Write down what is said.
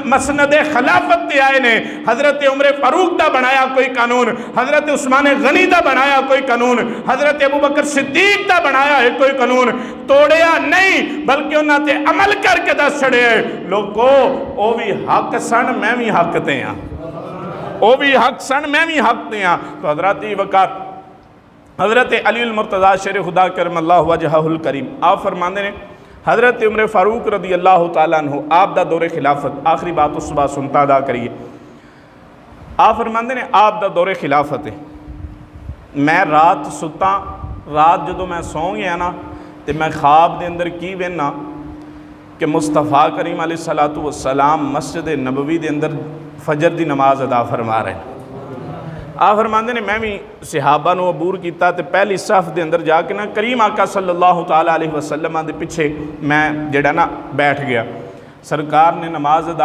مسند خلافت تے آئے نے، حضرت عمر فاروق دا بنایا کوئی قانون، حضرت عثمان غنی دا بنایا کوئی قانون، حضرت ابوبکر صدیق دا بنایا ہے کوئی قانون، توڑیا نہیں بلکہ انہاں تے عمل کر کے دس چھڑے ہیں۔ لوگو او بھی حق سن میں بھی حق تے ہیں، او بھی حق سن میں بھی حق تے ہیں۔ تو حضرت وقار حضرت علی المرتضیٰ شیر خدا کرم اللہ وجہہ الکریم آپ فرماندے نے حضرت عمر فاروق رضی اللہ تعالیٰ عنہ آپ دا دور خلافت، آخری بات اس صبح سنتا ادا کریے، آپ فرماندے نے آپ دا دور خلافت ہے، میں رات ستا، رات جدو میں سو گیا نا تے میں خواب دے اندر کی وینا کہ مصطفیٰ کریم علیہ السلام مسجد نبوی دے اندر فجر دی نماز ادا فرما رہے ہیں۔ آپ فرماندے نے میں بھی صحابہ نو عبور کیتا تے پہلی صف دے اندر جا کے نا کریم آقا صلی اللہ تعالیٰ علیہ وسلم دے پیچھے میں جڑا نا بیٹھ گیا، سرکار نے نماز ادا